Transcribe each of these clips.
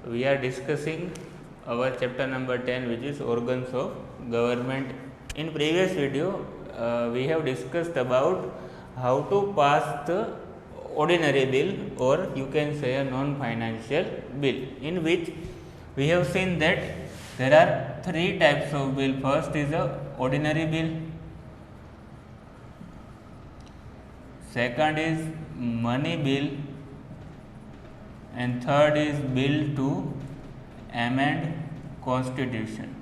we are discussing our chapter number 10, which is organs of government. In previous video, we have discussed about how to pass the ordinary bill, or you can say a non-financial bill, in which we have seen that there are three types of bill. First is a ordinary bill, second is money bill, and third is bill to amend constitution.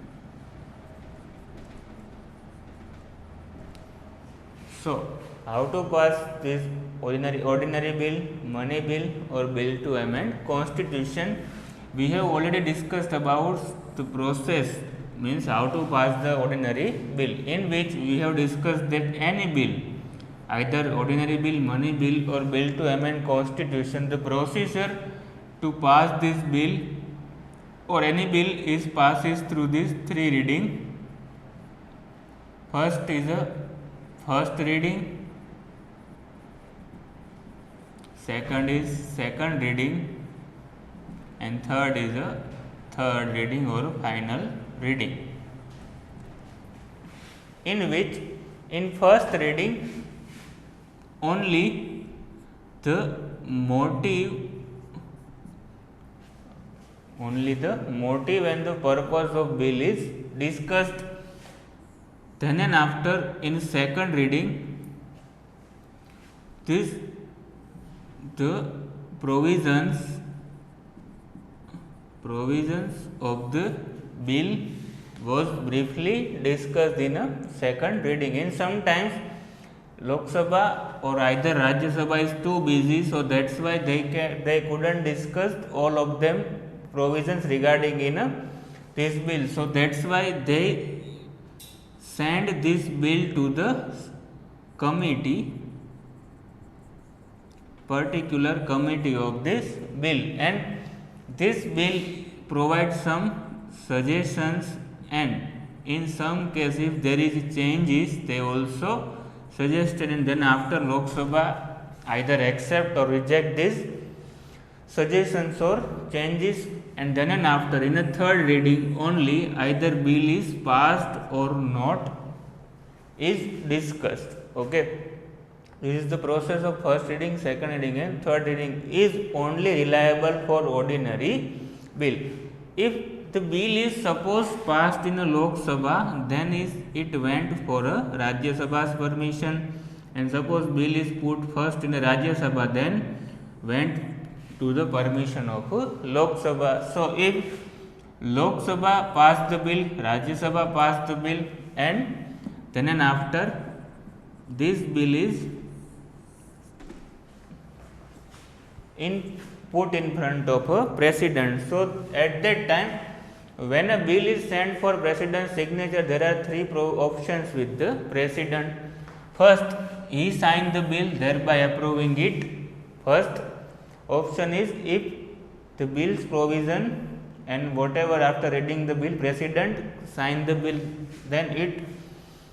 So, how to pass this ordinary bill, money bill, or bill to amend constitution? We have already discussed about the process, means how to pass the ordinary bill, in which we have discussed that any bill, either ordinary bill, money bill, or bill to amend constitution, the procedure to pass this bill or any bill is passes through these three reading. First is a first reading, second is second reading, and third is a third reading or final reading, in which in first reading only the motive and the purpose of bill is discussed. Then and after, in second reading, the provisions of the bill was briefly discussed in a second reading. In sometimes Lok Sabha or either Rajya Sabha is too busy, so that's why they couldn't discuss all of them provisions regarding in this bill. So that's why they send this bill to the committee, particular committee of this bill, and this bill provides some suggestions, and in some cases if there is changes they also suggested, and then after Lok Sabha either accept or reject these suggestions or changes, and then and after in a third reading only either bill is passed or not is discussed. Okay, this is the process of first reading, second reading, and third reading is only reliable for ordinary bill. If the bill is suppose passed in a Lok Sabha, then it went for a Rajya Sabha's permission, and suppose bill is put first in a Rajya Sabha, then went to the permission of Lok Sabha. So if Lok Sabha passed the bill, Rajya Sabha passed the bill, and then and after this bill is put in front of a president. So at that time, when a bill is sent for president's signature, there are three options with the president. First, he signed the bill, thereby approving it. First option is if the bill's provision and whatever after reading the bill, president signed the bill, then it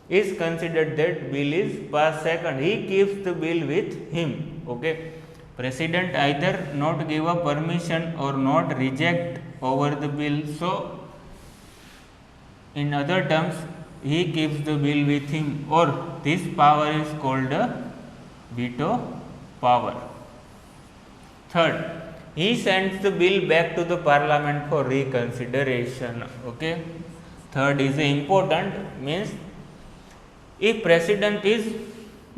is considered that bill is passed. Second, he keeps the bill with him. Okay, president either not give a permission or not reject over the bill. So in other terms, he keeps the bill with him, or this power is called a veto power. Third, he sends the bill back to the parliament for reconsideration. Okay, third is important, means if president is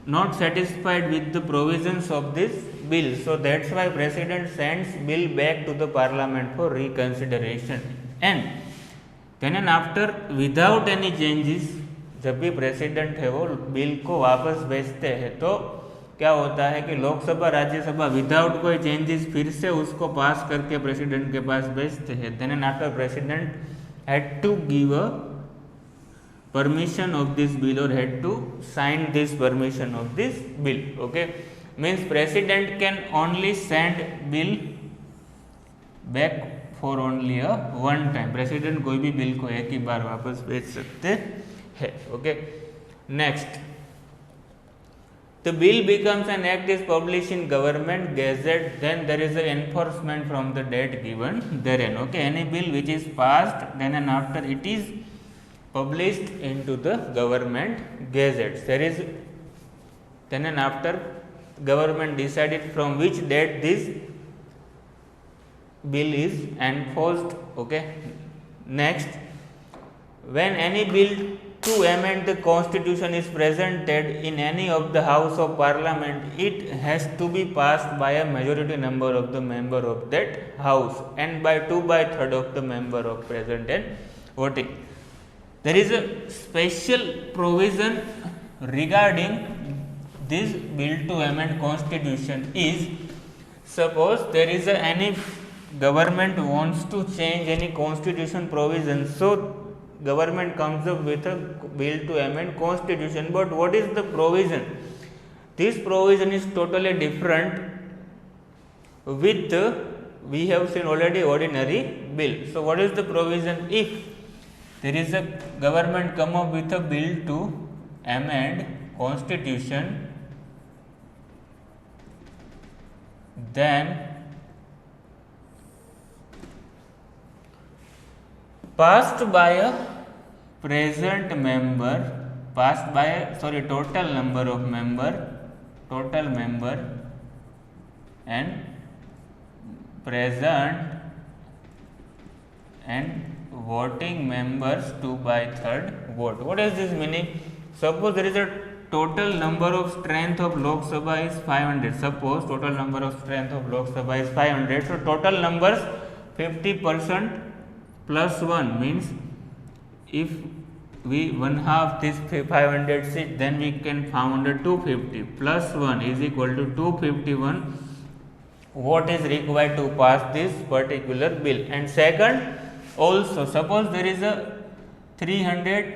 not satisfied with the provisions of this bill, so that's why president sends bill back to the parliament for reconsideration, and then and after without any changes, जब भी president है वो bill को वापस भेजते हैं, तो क्या होता है कि लोकसभा राज्यसभा विदाउट कोई चेंजेस फिर से उसको पास करके प्रेसिडेंट के पास भेजते हैं. Then and after president had to give a permission of this bill or had to sign this permission of this bill. Okay, means president can only send bill back for only a one time. president कोई भी bill को एक ही बार वापस भेज सकते हैं. Okay, next the bill becomes an act is published in government gazette, then there is an enforcement from the date given therein. Okay, any bill which is passed then and after it is published into the government gazette, there is then and after government decided from which date this bill is enforced. Okay, next, when any bill to amend the constitution is presented in any of the house of parliament, it has to be passed by a majority number of the member of that house and by 2/3 of the member of present and voting. There is a special provision regarding this bill to amend constitution is, suppose there is any government wants to change any constitution provision, so government comes up with a bill to amend constitution, but what is the provision? This provision is totally different with we have seen already ordinary bill. So what is the provision? If there is a government come up with a bill to amend constitution, then passed by a present member, passed by a total number of total member and present and voting members 2/3 vote. What is this meaning? Suppose there is a total number of strength of Lok Sabha is 500. Suppose total number of strength of Lok Sabha is 500. So total numbers 50% plus 1 means if we 1/2 this 500 seat, then we can found 250 plus 1 is equal to 251 what is required to pass this particular bill. And second, also suppose there is a 300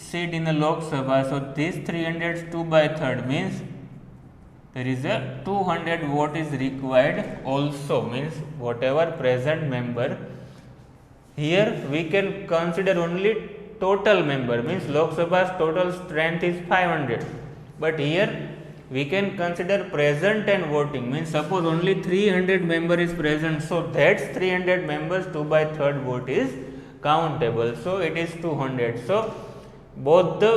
seat in the Lok Sabha, so this 300 2/3 means there is a 200 vote is required also, means whatever present member. Here we can consider only total member, means Lok Sabha's total strength is 500, but here we can consider present and voting, means suppose only 300 member is present, so that's 300 members 2/3 vote is countable, so it is 200. So both the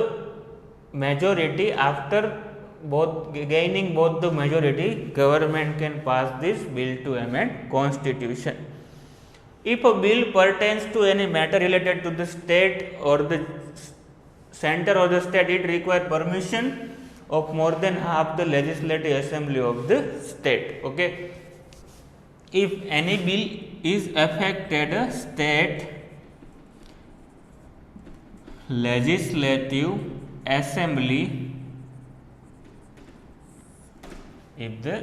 majority, after both gaining both the majority, government can pass this bill to amend constitution. If a bill pertains to any matter related to the state or the center or the state, it requires permission of more than half the legislative assembly of the state. Okay, if any bill is affected a state legislative assembly, if the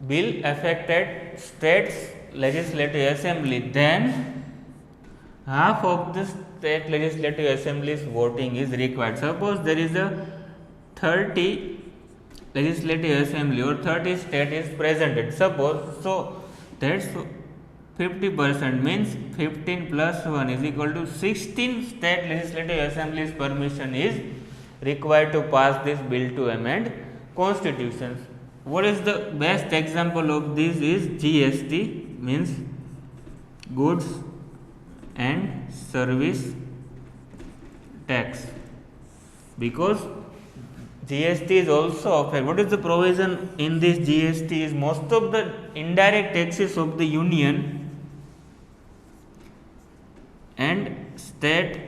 bill affected state's legislative assembly, then half of the state legislative assembly's voting is required. Suppose there is a 30 legislative assembly or 30 state is presented, suppose, so that's 50% means 15 plus 1 is equal to 16 state legislative assemblies permission is required to pass this bill to amend constitutions. What is the best example of this is GST, means goods and service tax, because GST is also offered. What is the provision in this GST is most of the indirect taxes of the union and state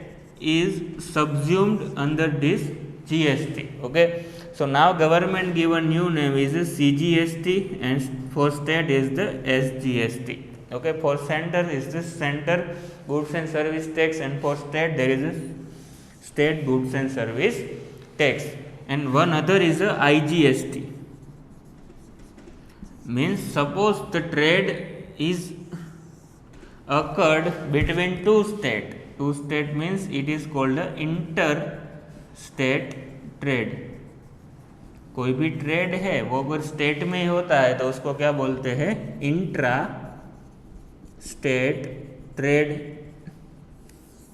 is subsumed under this GST. Okay, so now government give a new name is CGST and for state is the SGST. Okay, for center is the center goods and service tax, and for state there is a state goods and service tax, and one other is a IGST, means suppose the trade is occurred between two state means it is called a interstate trade. कोई भी trade है वो अगर state में ही होता है तो उसको क्या बोलते हैं? Intra state trade.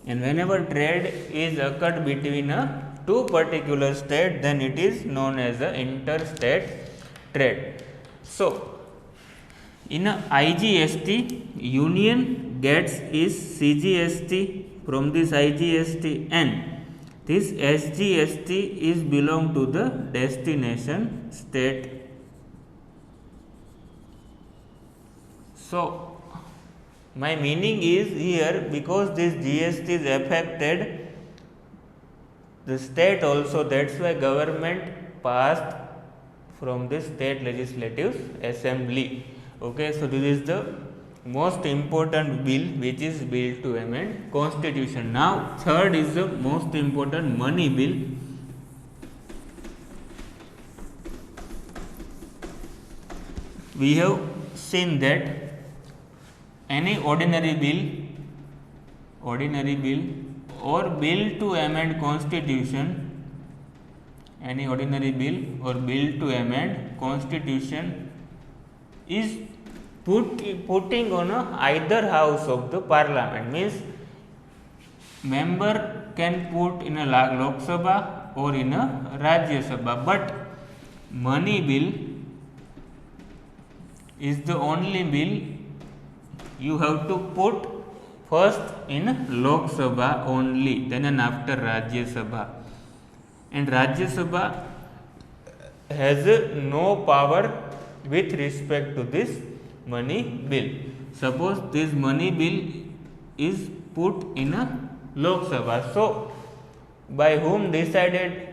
And whenever trade is occurred between two particular state, then it is known as a interstate trade. So, in a IGST, union gets its CGST from this IGST, and this SGST is belong to the destination state. So, my meaning is here, because this GST is affected the state also, that is why government passed from the state legislative assembly. Okay, so this is the most important bill, which is bill to amend constitution. Now third is the most important, money bill. We have seen that any ordinary bill or bill to amend constitution, any ordinary bill or bill to amend constitution is putting on either house of the parliament, means member can put in a Lok Sabha or in a Rajya Sabha, but money bill is the only bill you have to put first in Lok Sabha only, then and after Rajya Sabha, and Rajya Sabha has no power with respect to this money bill. Suppose this money bill is put in a Lok Sabha, so by whom decided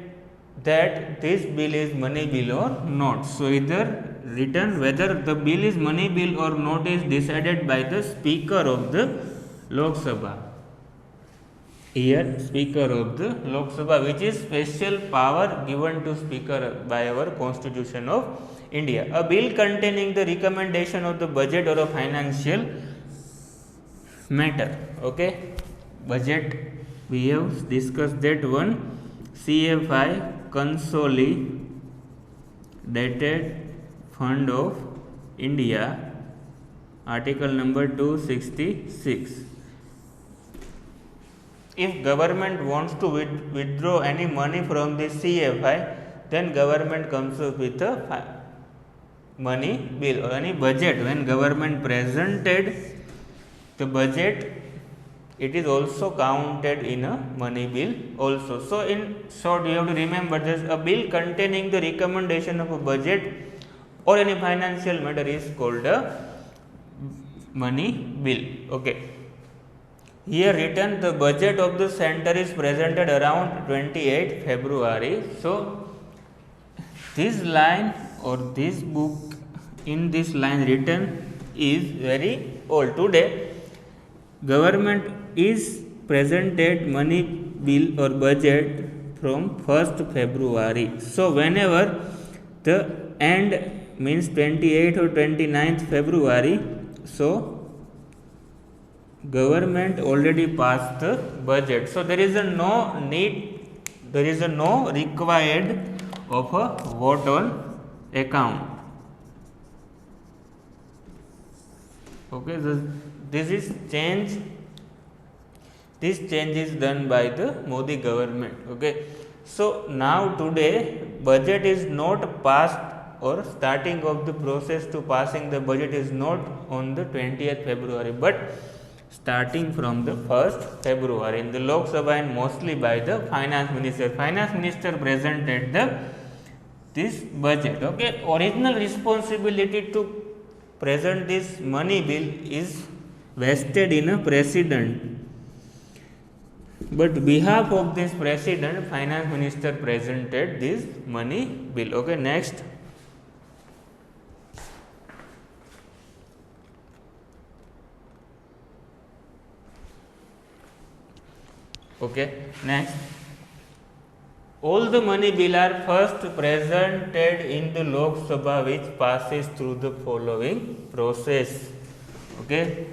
that this bill is money bill or not? So either written whether the bill is money bill or not is decided by the Speaker of the Lok Sabha. Here Speaker of the Lok Sabha, which is special power given to Speaker by our Constitution of India. A bill containing the recommendation of the budget or a financial matter. Okay, budget we have discussed that one. CFI, Consolidated Fund of India, article number 266. If government wants to withdraw any money from the CFI, then government comes up with a money bill or any budget. When government presented the budget, it is also counted in a money bill also. So in short, you have to remember this: a bill containing the recommendation of a budget or any financial matter is called a money bill. Okay. Here written, the budget of the center is presented around 28 February. So this line or this book, in this line written is very old. Today government is presented money bill or budget from 1st February. So whenever the end means 28th or 29th February, so government already passed the budget. So there is no required of a vote on account. Okay, this is change. This change is done by the Modi government. Okay, so now today budget is not passed, or starting of the process to passing the budget is not on the 20th February, but starting from the 1st February in the Lok Sabha, and mostly by the finance minister. Finance minister presented this budget. Okay, original responsibility to present this money bill is vested in a president, but behalf of this president, finance minister presented this money bill. Okay, next. Okay, next. All the money bill are first presented in the Lok Sabha, which passes through the following process. Okay.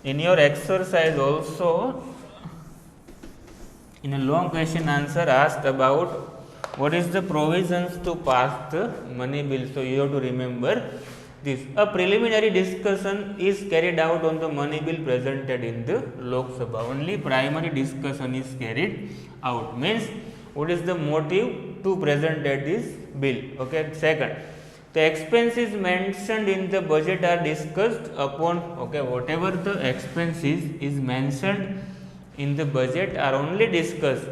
In your exercise also, in a long question answer asked about what is the provisions to pass the money bill. So you have to remember this. A preliminary discussion is carried out on the money bill presented in the Lok Sabha. Only primary discussion is carried out. Means what is the motive to present this bill? Okay. Second, the expenses mentioned in the budget are discussed upon. Okay, whatever the expenses is mentioned in the budget are only discussed.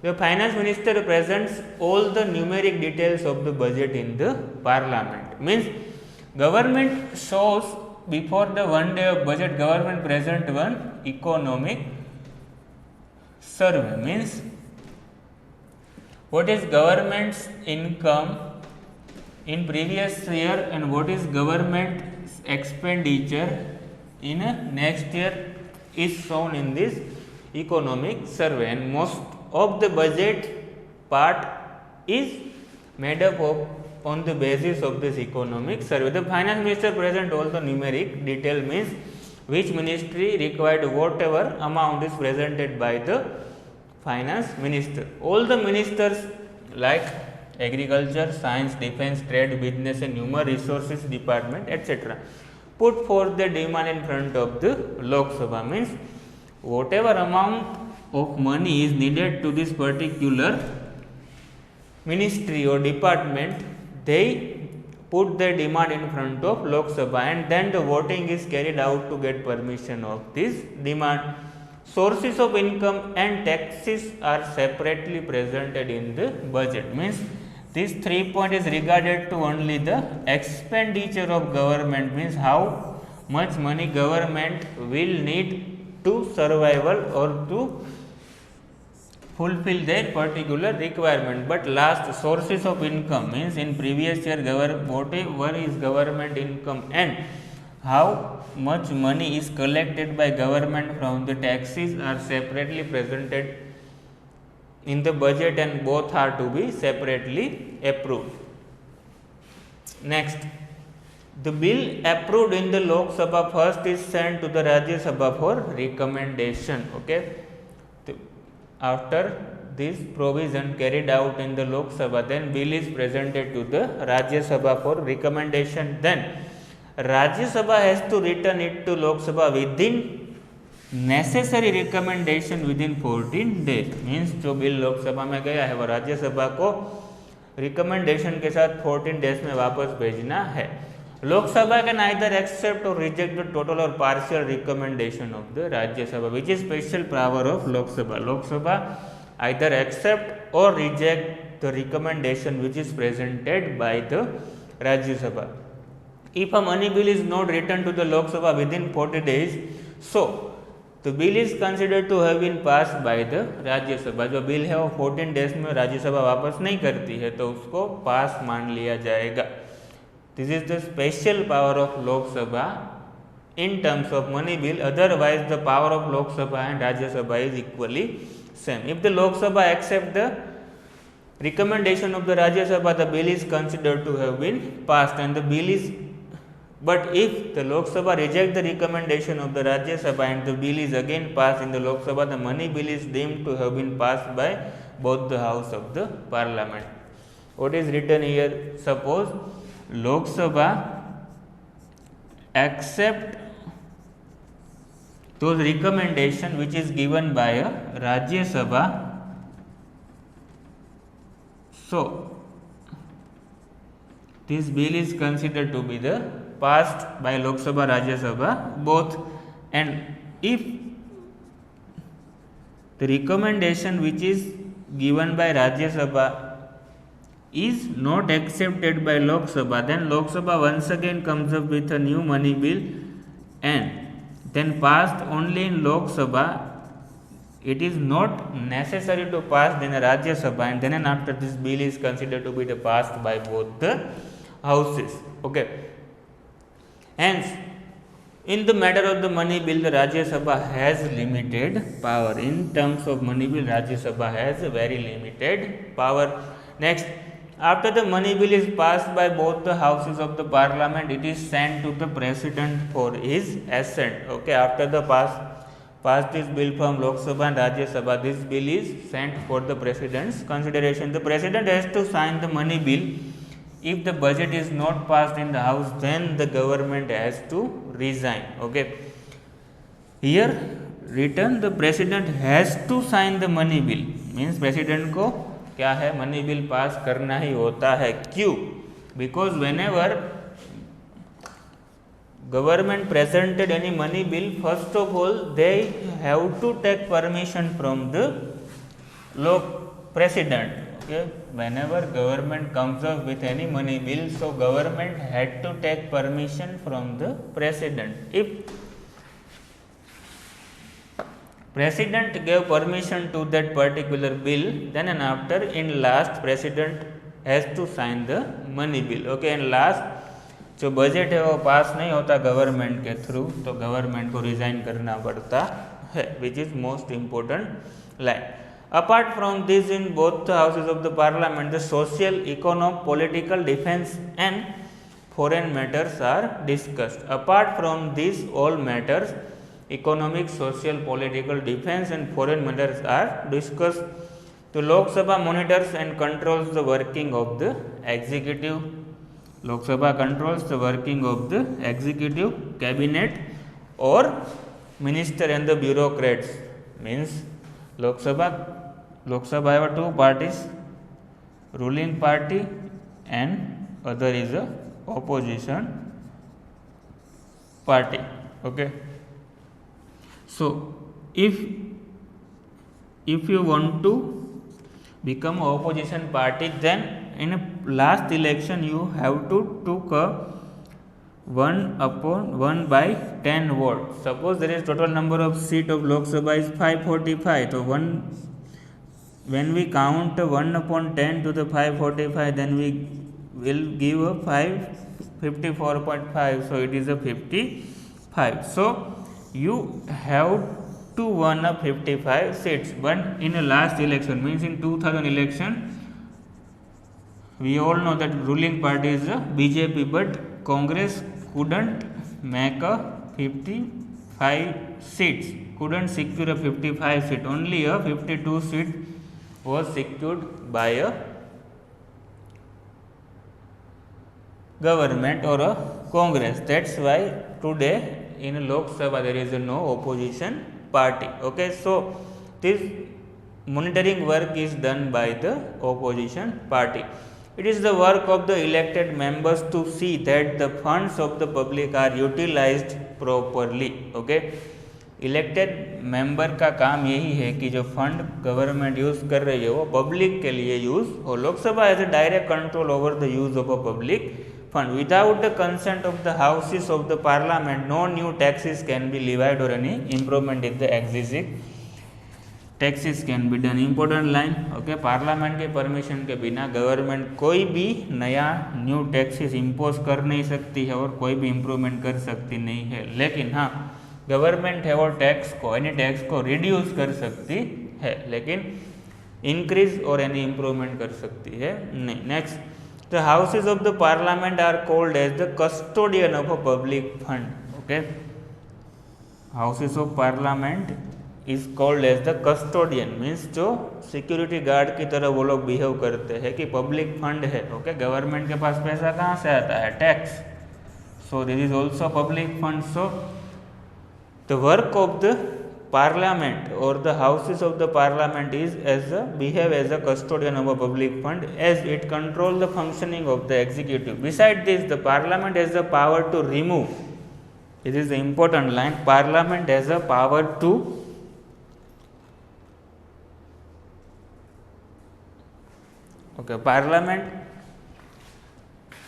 The finance minister presents all the numeric details of the budget in the parliament. Means government shows before the one day of budget, government present one economic survey. Means what is government's income in previous year and what is government expenditure in next year is shown in this economic survey, and most of the budget part is made up of on the basis of this economic survey. The finance minister present all the numeric detail, means which ministry required whatever amount is presented by the finance minister. All the ministers like agriculture, science, defense, trade, business and human resources department, etc., put forth the demand in front of the Lok Sabha. Means whatever amount of money is needed to this particular ministry or department, they put their demand in front of Lok Sabha, and then the voting is carried out to get permission of this demand. Sources of income and taxes are separately presented in the budget. Means this 3 point is regarded to only the expenditure of government, means how much money government will need to survival or to fulfill their particular requirement. But last, sources of income, means in previous year whatever is government income and how much money is collected by government from the taxes are separately presented in the budget, and both are to be separately approved. Next, the bill approved in the Lok Sabha first is sent to the Rajya Sabha for recommendation. Okay. After this provision carried out in the Lok Sabha, then bill is presented to the Rajya Sabha for recommendation. Then Rajya Sabha has to return it to Lok Sabha within necessary recommendation within 14 days. Means जो bill Lok Sabha में गया है वो राज्यसभा को recommendation के साथ 14 days में वापस भेजना है. Lok Sabha can either accept or reject the total or partial recommendation of the Rajya Sabha, which is special power of Lok Sabha. Lok Sabha either accept or reject the recommendation which is presented by the Rajya Sabha. If a money bill is not returned to the Lok Sabha within 40 days, so the bill is considered to have been passed by the Rajya Sabha. जो bill है वो 14 days में राज्यसभा वापस नहीं करती है तो उसको पास मान लिया जाएगा. This is the special power of Lok Sabha in terms of money bill. Otherwise, the power of Lok Sabha and Rajya Sabha is equally same. If the Lok Sabha accept the recommendation of the Rajya Sabha, the bill is considered to have been passed, and the bill is. But if the Lok Sabha reject the recommendation of the Rajya Sabha and the bill is again passed in the Lok Sabha, the money bill is deemed to have been passed by both the house of the parliament. What is written here? Suppose Lok Sabha accept those recommendation which is given by a Rajya Sabha. So this bill is considered to be the passed by Lok Sabha, Rajya Sabha both, and if the recommendation which is given by Rajya Sabha is not accepted by Lok Sabha, then Lok Sabha once again comes up with a new money bill and then passed only in Lok Sabha. It is not necessary to pass in a Rajya Sabha, and then and after this bill is considered to be the passed by both the houses. Okay. Hence, in the matter of the money bill, the Rajya Sabha has limited power. In terms of money bill, Rajya Sabha has a very limited power. Next, after the money bill is passed by both the houses of the parliament, it is sent to the president for his assent. Okay, after the pass this bill from Lok Sabha and Rajya Sabha, this bill is sent for the president's consideration. The president has to sign the money bill If the budget is not passed in the house, then the government has to resign. Okay. Here written the president has to sign the money bill, means president को क्या है, money bill pass करना ही होता है. क्यों? Because when ever government presented any money bill, first of all they have to take permission from the president. Okay, whenever government comes up with any money bill, so government had to take permission from the president. If president gave permission to that particular bill, then and after in last president has to sign the money bill. Okay, and last जो budget है वो पास नहीं होता government के through, तो government को resign करना पड़ता है, which is most important line. Apart from this, in both the houses of the parliament the social, economic, political, defence and foreign matters are discussed. Apart from this all matters, economic, social, political, defence and foreign matters are discussed. तो Lok Sabha monitors and controls the working of the executive. Lok Sabha controls the working of the executive, cabinet or minister and the bureaucrats. Means Lok Sabha have two parties, ruling party and other is a opposition party. Okay. So if you want to become opposition party, then in a last election you have to took a 1/1/10 vote. Suppose there is total number of seat of Lok Sabha is 545. So when we count 1/10 to the 545, then we will give a 554.5. So it is a 55. So you have to win a 55 seats. But in a last election, means in 2000 election, we all know that ruling party is a BJP, but Congress couldn't make a 55 seats, couldn't secure a 55 seat, only a 52 seat was secured by a government or a Congress. That's why today in Lok Sabha there is no opposition party. Okay, so this monitoring work is done by the opposition party. It is the work of the elected members to see that the funds of the public are utilized properly. Okay, elected member का काम यही है कि जो fund government use कर रही है वो पब्लिक के लिए यूज हो. Lok Sabha has a direct control over the use of a public fund. Without the consent of the houses of the parliament no new taxes can be levied or any improvement in the existing taxes can be done. Important line. Okay, parliament के permission के बिना government कोई भी नया new taxes impose कर नहीं सकती है और कोई भी इम्प्रूवमेंट कर सकती नहीं है. लेकिन हाँ, गवर्नमेंट है वो टैक्स को, एनी टैक्स को रिड्यूस कर सकती है, लेकिन इंक्रीज और एनी इम्प्रूवमेंट कर सकती है नहीं. Next, the houses of the parliament are called as the custodian of a public fund. Okay, houses of parliament is called as the custodian, means जो सिक्योरिटी गार्ड की तरह वो लोग बिहेव करते हैं कि पब्लिक फंड है. ओके, गवर्नमेंट के पास पैसा कहाँ से आता है? Tax. So this is also public fund. So the work of the parliament और the houses of the parliament is as a behave as a custodian of a public fund as it control the functioning of the executive. Beside this, the parliament has the power to remove. This is the important line. Parliament has the power to Parliament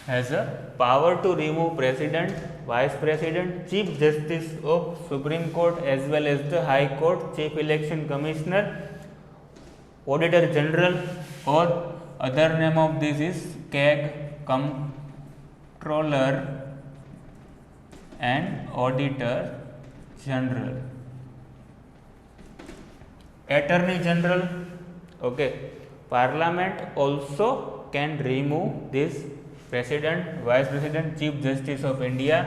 has a power to remove President, Vice President, Chief Justice of Supreme Court as well as the High Court, Chief Election Commissioner, Auditor General, or other name of this is CAG, Comptroller and Auditor General. Attorney General. Okay. Parliament also can remove this President, Vice President, Chief Justice of India,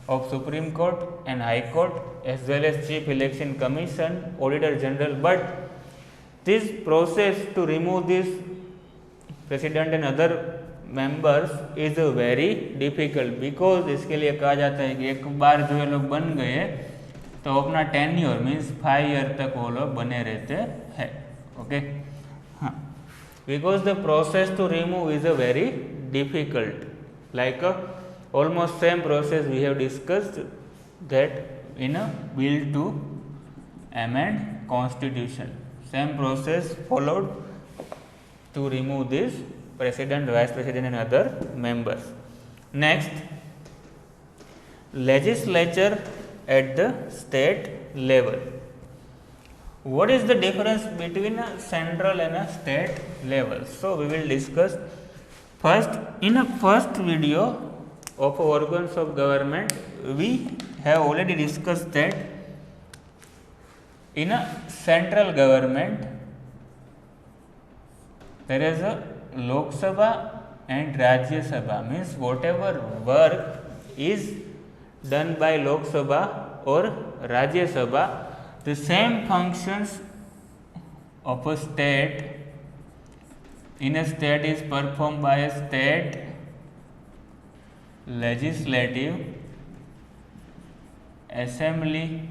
of Supreme Court and High Court, as well as Chief Election Commission, Auditor General. But this process to remove this President and other members is very difficult because इसके लिए कहा जाता है कि एक बार जो ये लोग बन गए तो अपना टेन्योर मीन्स 5 ईयर तक वो लोग बने रहते हैं. ओके हाँ, because the process to remove is a very difficult like almost same process we have discussed that in a bill to amend constitution, same process followed to remove this president, vice president and other members. Next, legislature at the state level. What is the difference between a central and a state level? So we will discuss first. In a first video of organs of government, we have already discussed that in a central government there is a Lok Sabha and Rajya Sabha, means whatever work is done by Lok Sabha or Rajya Sabha, the same functions of a state in a state is performed by a state legislative assembly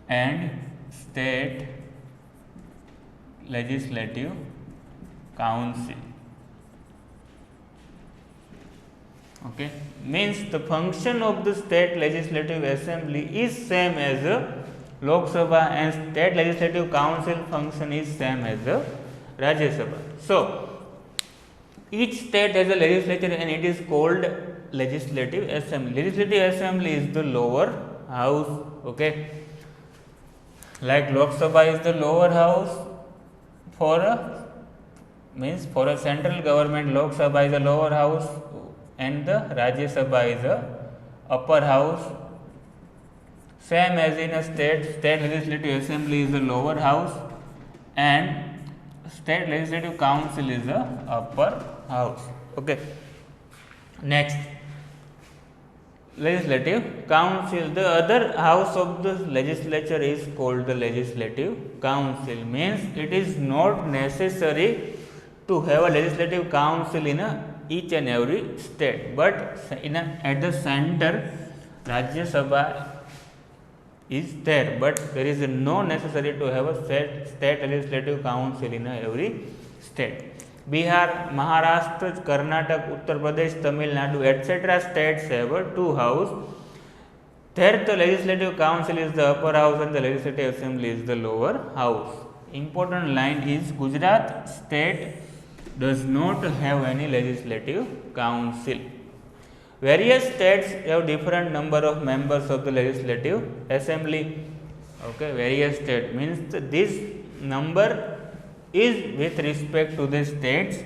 and state legislative council. Okay, means the function of the state legislative assembly is same as a Lok Sabha and state legislative council function is same as a Rajya Sabha. So each state has a legislature and it is called legislative assembly. Legislative assembly is the lower house. Okay, like Lok Sabha is the lower house for a means for a central government, Lok Sabha is a lower house and the Rajya Sabha is a upper house. Same as in a state legislative assembly is the lower house and state legislative council is the upper house. Okay, next, legislative council. The other house of the legislature is called the legislative council, means it is not necessary to have a legislative council in each and every state, but at the center Rajya Sabha is there, but there is no necessary to have a state legislative council in every state. Bihar, Maharashtra, Karnataka, Uttar Pradesh, Tamil Nadu, etc. states have two house. There the legislative council is the upper house and the legislative assembly is the lower house. Important line is Gujarat state does not have any legislative council. Various states have different number of members of the legislative assembly. Okay, various state means this number is with respect to the state's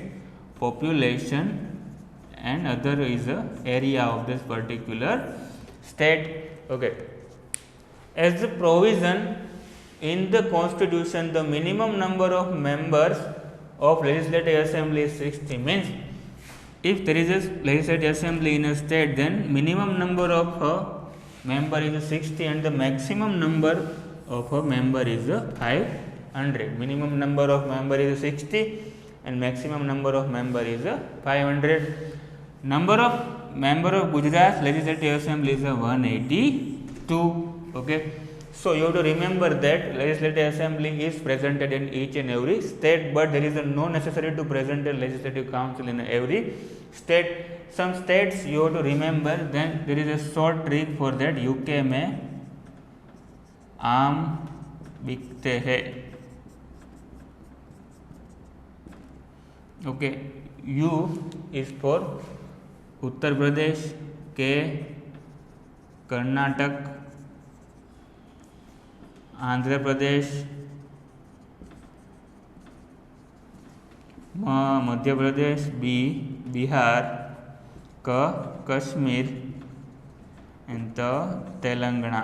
population and other is the area of this particular state. Okay, as the provision in the constitution, the minimum number of members of legislative assembly is 60, means if there is a legislative assembly in a state, then minimum number of a member is 60 and the maximum number of a member is 500. Minimum number of member is 60 and maximum number of member is 500. Number of member of Gujarat legislative assembly is 182. Okay, so you have to remember that legislative assembly is presented in each and every state, but there is no necessary to present a legislative council in every state. Some states you have to remember, then there is a short trick for that. UK में आम बिकते हैं. Okay, U is for Uttar Pradesh, K Karnataka, Andhra Pradesh, Madhya Pradesh, B Bihar, K Kashmir and the Telangana.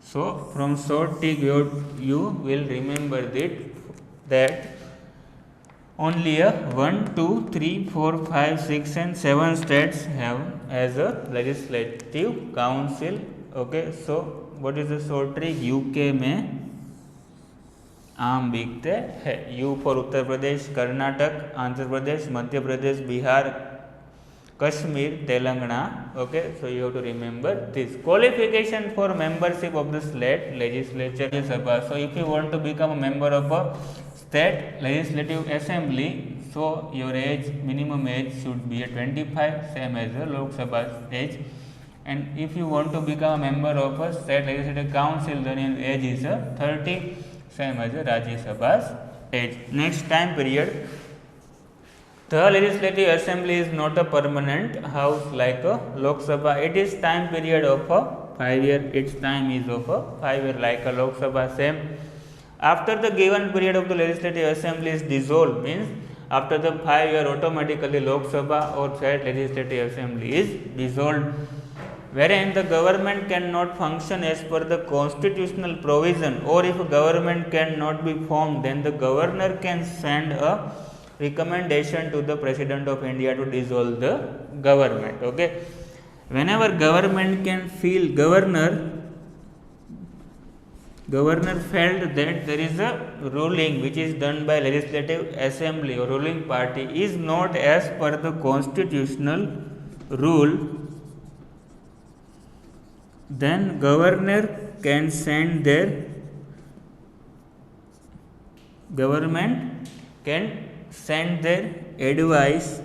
So from short trick you will remember that only 1, 2, 3, 4, 5, 6 and 7 states have as a legislative council. Okay, so what is the short trick? UK में आम दिखते हैं. U for Uttar Pradesh, Karnataka, Andhra Pradesh, Madhya Pradesh, Bihar, Kashmir, Telangana. Okay, so you have to remember this. Qualification for membership of the state legislature Sabha. So if you want to become a member of a state legislative assembly, so your age, minimum age should be 25, same as the Lok Sabha's age. And if you want to become a member of a state legislative council, then your age is 30, same as the Rajya Sabha's age. Next time period. The legislative assembly is not a permanent house like a Lok Sabha. It is time period of a 5 year. Its time is of a 5 year like a Lok Sabha. Same. After the given period of the legislative assembly is dissolved, means after the 5 year automatically Lok Sabha or state legislative assembly is dissolved, wherein the government cannot function as per the constitutional provision, or if a government cannot be formed, then the governor can send a recommendation to the President of India to dissolve the government. Okay, whenever government can feel governor felt that there is a ruling which is done by legislative assembly or ruling party is not as per the constitutional rule, then governor can send their advice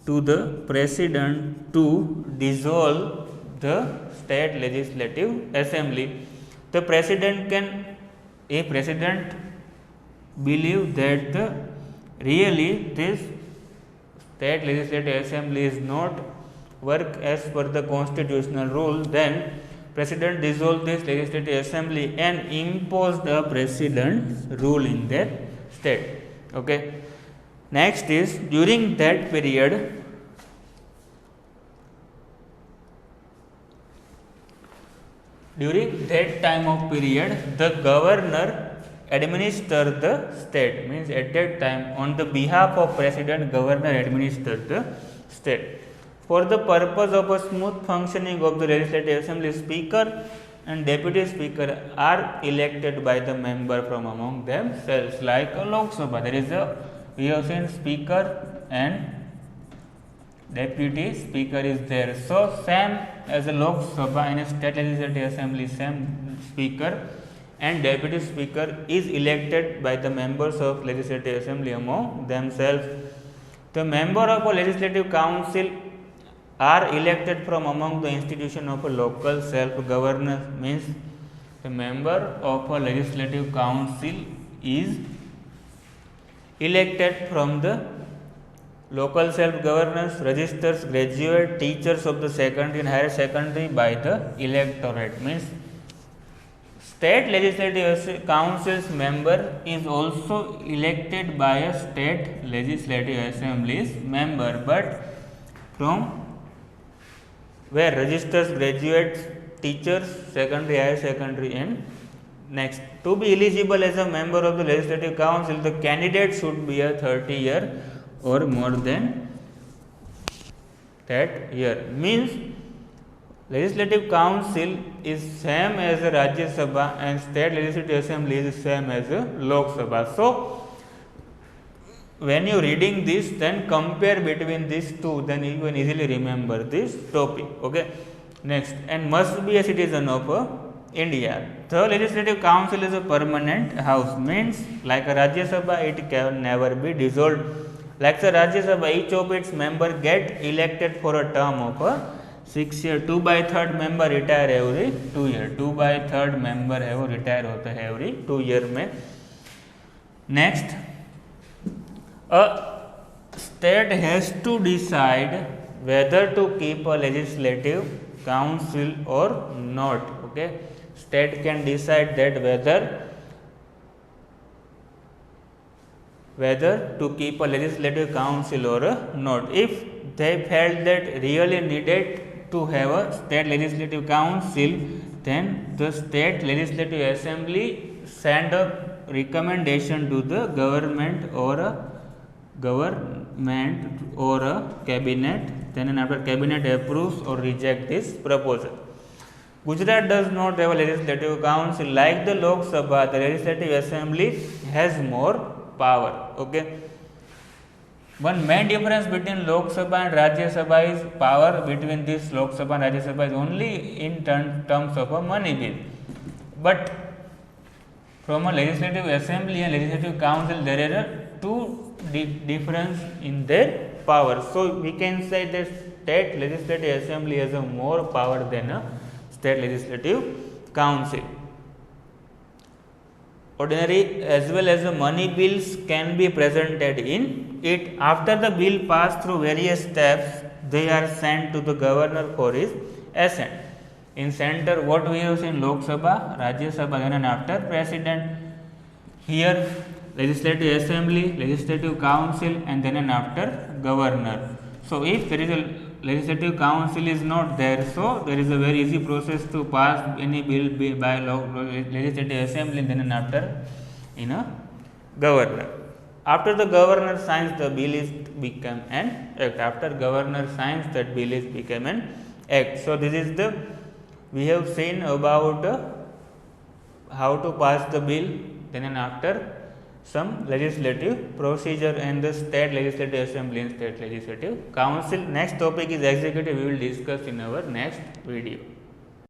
to the president to dissolve the state legislative assembly. The president believe that really this state legislative assembly is not work as per the constitutional rule, then president dissolve this legislative assembly and impose the president rule in that state. Okay, next is during that period time of period the governor administer the state, means at that time on the behalf of president governor administer the state. For the purpose of a smooth functioning of the legislative assembly, speaker and deputy speaker are elected by the member from among themselves like a Lok Sabha. There is we have seen speaker and deputy speaker is there. So same as a Lok Sabha in a state legislative assembly, same speaker and deputy speaker is elected by the members of legislative assembly among themselves. The member of a legislative council are elected from among the institution of a local self-governance, means the member of a legislative council is elected from the local self-governance registers graduate teachers of the secondary and higher secondary by the electorate, means state legislative council's member is also elected by a state legislative assembly's member, but from where registers graduates teachers secondary higher secondary. And next, to be eligible as a member of the legislative council, the candidate should be a 30 year or more than that year, means legislative council is same as a Rajya Sabha and state legislative assembly is same as a Lok Sabha. So when you reading this, then compare between these two, then you can easily remember this topic. Okay, next, and must be a citizen of India. The legislative council is a permanent house, means like a Rajya Sabha it can never be dissolved. Like the Rajya Sabha, each of its member get elected for a term of 6 years. 2/3 member retire every 2 years. 2/3 member है वो retire होता है every 2 year में. Next, a state has to decide whether to keep a legislative council or not. Okay, state can decide that whether to keep a legislative council or not. If they felt that really needed to have a state legislative council, then the state legislative assembly send a recommendation to the government or a cabinet, then after cabinet approves or reject this proposal. Gujarat does not have a legislative council like the Lok Sabha. The legislative assembly has more power. Okay. One main difference between Lok Sabha and Rajya Sabha is power between this Lok Sabha and Rajya Sabha is only in terms of a money bill. But from a legislative assembly and legislative council, there are two difference in their power. So we can say that state legislative assembly has a more power than a state legislative council. Ordinary as well as the money bills can be presented in it. After the bill pass through various steps, they are sent to the governor for his assent. In center, what we have seen, Lok Sabha, Rajya Sabha, then and after president. Here, legislative assembly, legislative council, and then and after governor. So if there is a legislative council is not there, so there is a very easy process to pass any bill by legislative assembly and then and after in a governor. After the governor signs, the bill is become an act. After governor signs, that bill is become an act. So this is the we have seen about how to pass the bill, then and after some legislative procedure and the state legislative assembly and state legislative council. Next topic is executive. We will discuss in our next video.